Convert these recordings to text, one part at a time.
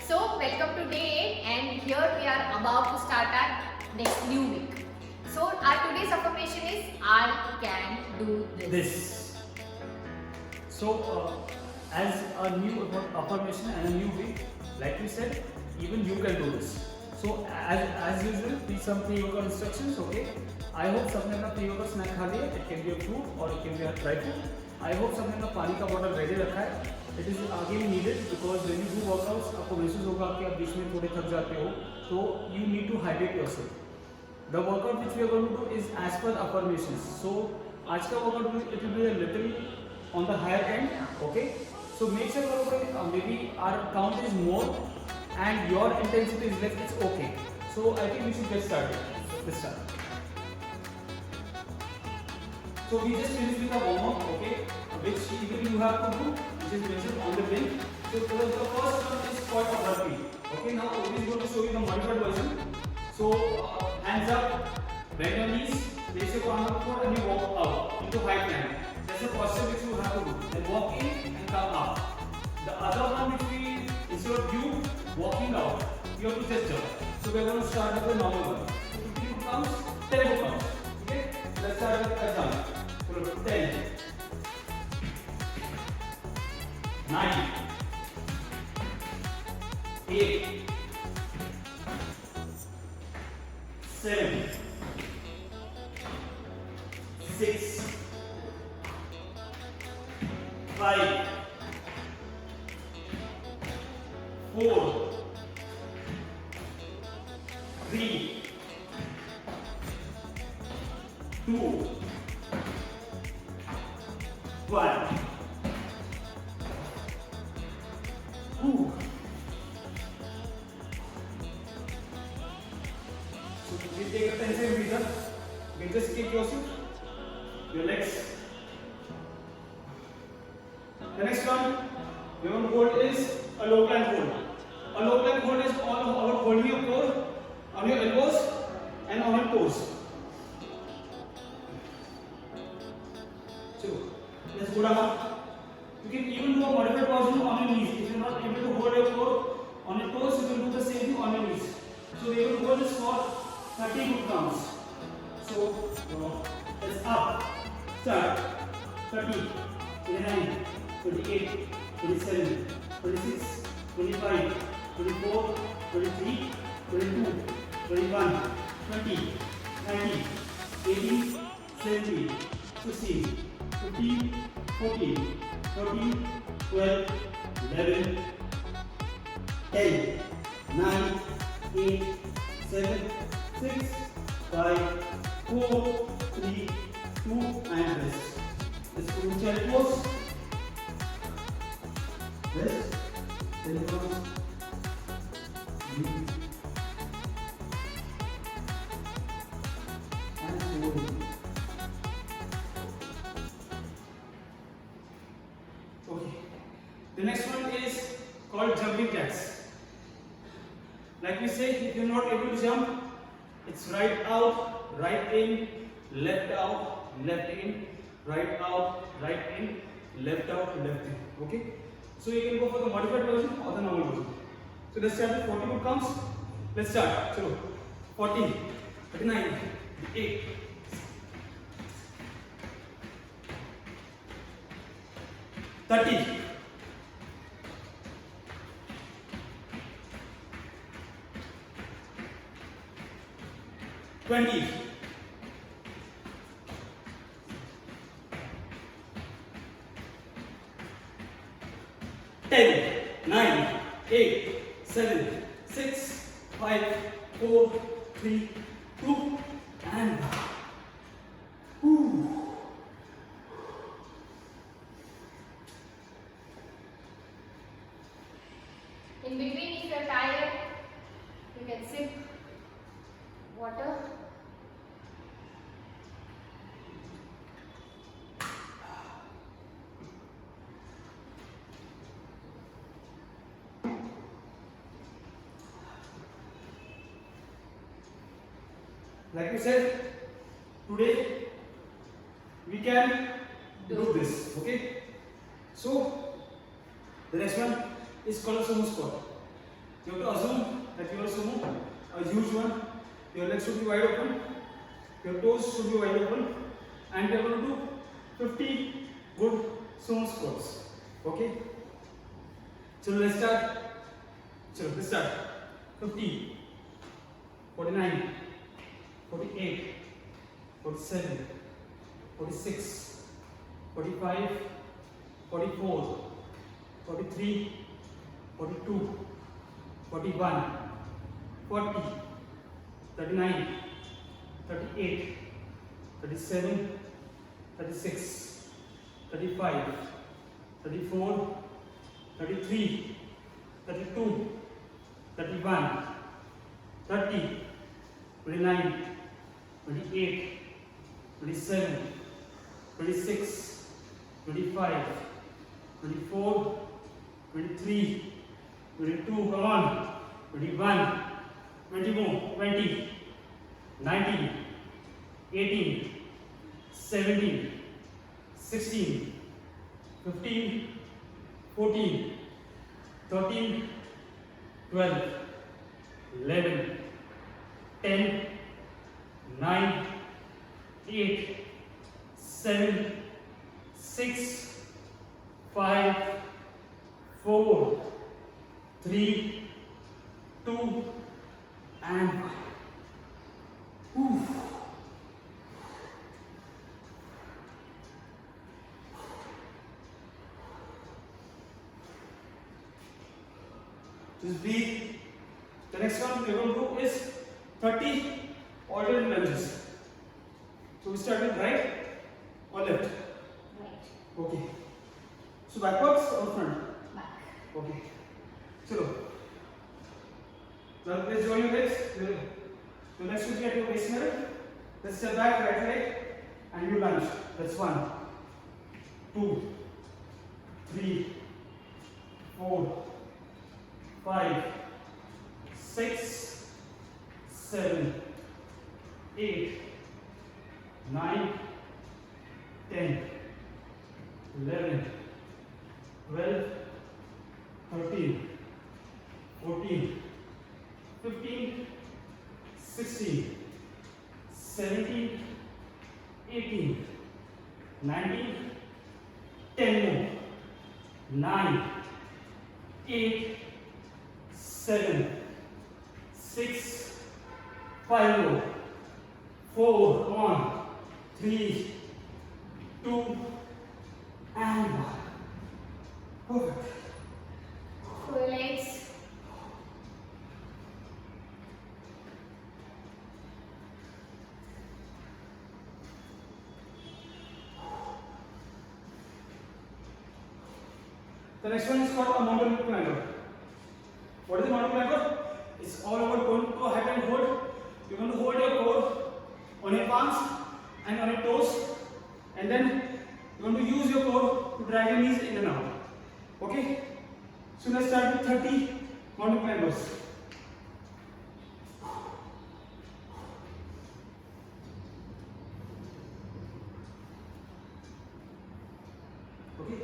So welcome to day 8 and here we are about to start our next new week. So our today's affirmation is I can do this. So, as a new affirmation and a new week, like we said, even you can do this. So, as usual, please some pre-workout instructions. Okay. I hope सबने अपना pre-workout snack खा लिया. It can be a fruit or it can be a dry fruit. I hope सबने अपना पानी का bottle ready रखा है. It is again needed because when you do workouts, आपको महसूस होगा कि आप बीच में थोड़े थक जाते हो. So you need to hydrate yourself. The workout which we are going to do is as per affirmations. So आज का workout it will be a little on the higher end. Okay. So make sure maybe our count is more and your intensity is less. It's okay. So I think we should get started. Let's start. So we just finished with a warm-up, okay, which even you have to do, which is mentioned on the link. So the first one is called a burpee. Okay, now we is going to show you the modified version. So hands up, bend your knees, place your palm on the floor and you walk out into high plank. That's the posture which you have to do. Then walk in and come up. The other one which we, instead of you walking out, you have to just jump. So we are going to start with the normal one. So 50 counts, 10 counts. Okay, let's start with a jump. 10, 9, 8, 7, 6, 5, 4, 3, 2, 1. Ooh. So you take a 10 second breather. You can just kick yourself, your legs. The next one we want to hold is a low plank hold. A low plank hold is all about holding your core on your elbows and on your toes. So let's go down. You can even do a modified version on your knees. If you are not able to hold your core on your toes, you can do the same thing on your knees. So we will hold this for 30 good counts. So let's up, start, 30, 29, 28, 27, 26, 25, 24, 23, 22, 21, 20, 19, 18, 17, 16, 15, 14, 13, 12, 11, 10, 9, 8, 7, 6, 5, 4, 3, 2 and rest. Let's go to child pose. Rest. Then pose. Breathe. And hold. Okay. The next one is called jumping jacks. Like we say, if you're not able to jump, it's right out, right in, left out, left in, right out, right in, left out, left in. Okay? So you can go for the modified version or the normal version. So let's start with 40 good counts. Let's start. So 40, 39, 8, 30, 20, 10, 9, 8, 7, 6, 5, 4, 3, 2 and 1. In between, if you are tired, you can sip water. Like we said, today we can do this. Okay. So the next one is called sumo squat. You have to assume that you are sumo, a huge one. Your legs should be wide open, your toes should be wide open, and you are going to do 50 good sumo squats. Okay? So let's start. 50, 49, 48, 47, 46, 45, 44, 43, 42, 41, 40, 39, 38, 37, 36, 35, 34, 33, 32, 31, 30, 29, 28, 27, 26, 25, 24, 23, 22, come on, 21, 20 more, 20, 19, 18, 17, 16, 15, 14, 13, 12, 11, 10, 9, 8, 7, 6, 5, 4, 3, 2, and 1. Oof. Just breathe. The next one we are going to do is 30 alternate lunges. So we start with right or left? Right. Okay. So backwards or front? Back. Okay. Chalo. Now let's join your legs. Your legs should be at your waist mirror. Let's step back, right leg, and you lunge. That's 1, 2, 3, 4, 5, 6, 7, 8, 9, 10, 11, 12, 13, 14, 15, 16, 17, 18, 19, 10 more, 9, 8, 7, 6, 5 more, 4, come on, 3, 2, and 1. Perfect. Pull your legs. The next one is called a mountain climber. What is a mountain climber? It's all about going to a high plank hold. You're going to hold your core on your palms and on your toes, and then you're going to use your core to drag your knees in and out. Okay? So let's start with 30 mountain climbers. Okay?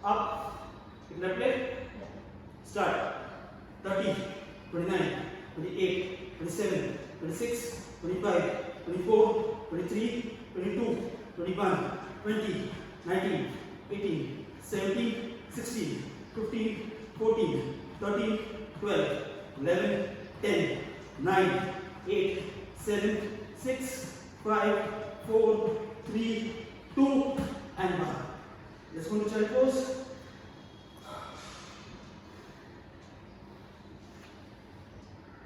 Up with left leg. Start. 30, 29, 28, 27, 26, 25, 24, 23, 22, 21, 20, 19, 18, 17, 16, 15, 14, 13, 12, 11, 10, 9, 8, 7, 6, 5, 4, 3, 2, and 1. Let's go to child pose.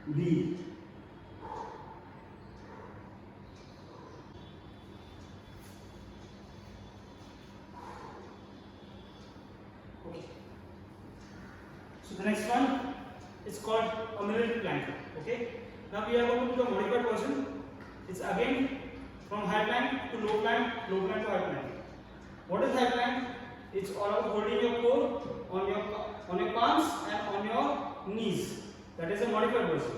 Breathe. Okay. So the next one is called a mirror plank. Okay. Now we are going to do the modified version. It's again from high plank to low plank to high plank. What is high plank? It's all about holding your core on your palms and on your knees. That is a modified version.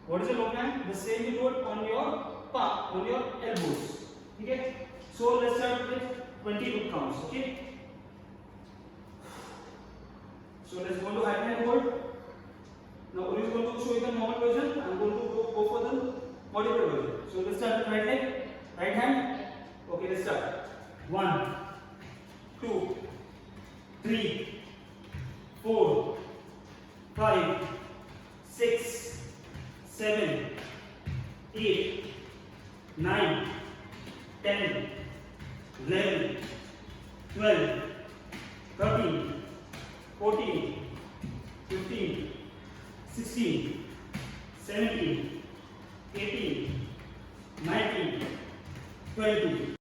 What is a low plank? The same you do it on your palm, on your elbows. Okay. So let's start with 20 good counts. Okay. So let's go to high plank hold. modified version. So let's start with right leg, right hand. Okay, let's start. 1, 2, 3, 4, 5, 6, 7, 8, 9, 10, 11, 12, 13, 14, 15, 16, 17, 18, 19, 20.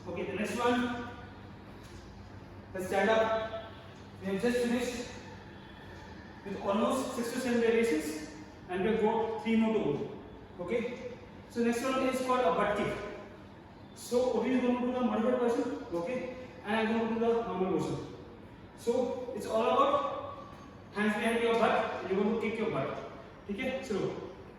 Okay, the next one. Let's stand up. We have just finished with almost 6 to 7 variations and we've got 3 more to go. Okay? So next one is called a butt kick. So we are going to do the modified version, okay? And I'm going to do the normal version. So it's all about hands behind your butt and you're going to kick your butt. Okay? So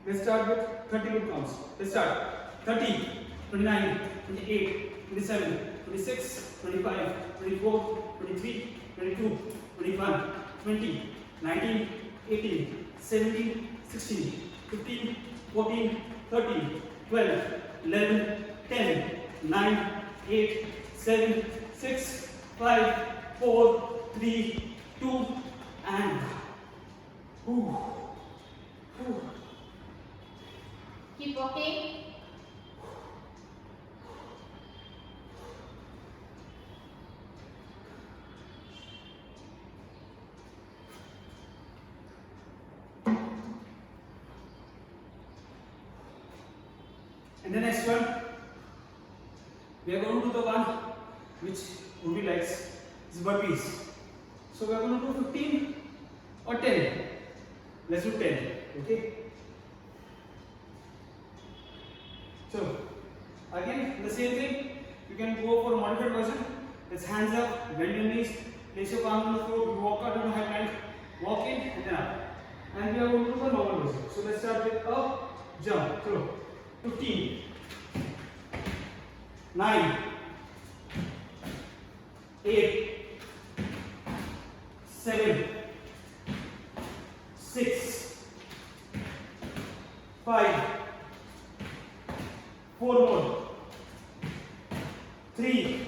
let's start with 30 root counts. Let's start. 30, 29, 28, 27, 26, 25, 24, 23, 22, 21, 20, 19, 18, 17, 16, 15, 14, 13, 12, 11, 10, 9, 8, 7, 6, 5, 4, 3, 2, and whew. Whew. Keep walking. And the next one, we are going to do the one which Urvi likes, is burpees. So we are going to do 15 or 10. Let's do 10. Okay. So again the same thing. You can go for a modified version. It's hands up, bend your knees, place your palm on the floor, walk out into high plank, walk in and then up. And we are going to do the normal version. So let's start with a jump through. 15, 9, 8, 7, 6, 5, 4 more, 3,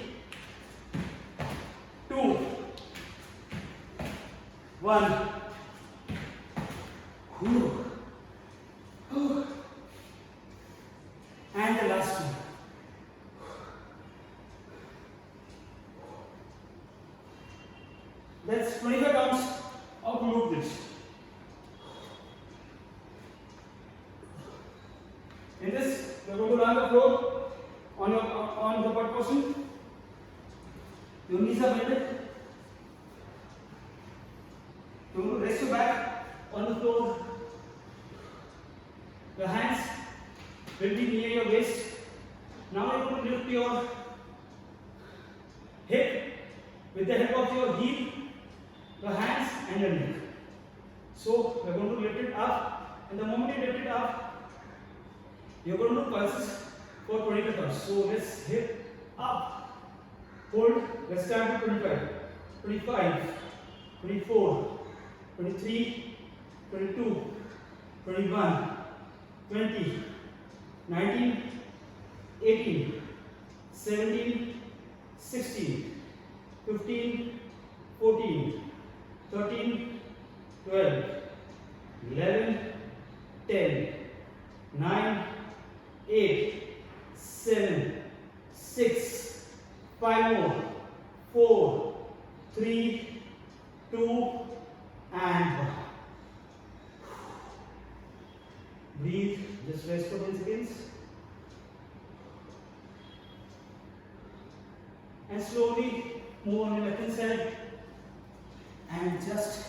2, 1. Whew. Whew. And the last one. That's 25 counts of glute bridge. In this, you are going to land the floor on the butt portion. Your knees are bended. You are going to rest your back on the floor. Your hands will be near your waist. Now you are going to lift your hip with the help of your heel, your hands and your neck. So we are going to lift it up, and the moment you lift it up, you are going to do pulses for 25 counts. So let's hip up, hold, let's start with 25, 25, 24, 23, 22, 21, 20, 19, 18, 17, 16, 15, 14, 13, 12, 11, 10, 9, 8, 7, 6, 5 more, 4, 3, 2, and 1. Breathe, just rest for 10 seconds. And slowly move on the left hand side and just.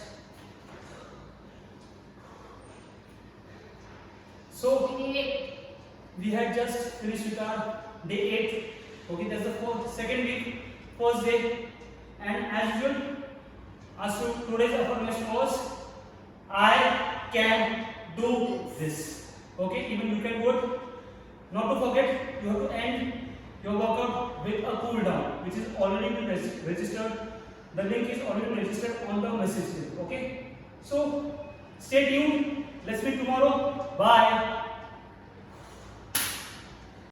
So we had just finished with our day 8. Okay, that's the second week, first day, and as usual, today's affirmation was, I can do this. Okay, even you can put. Not to forget, you have to end your workout with a cool down, which is already been registered The link is already registered on the message link. Okay. So stay tuned. Let's meet tomorrow. Bye.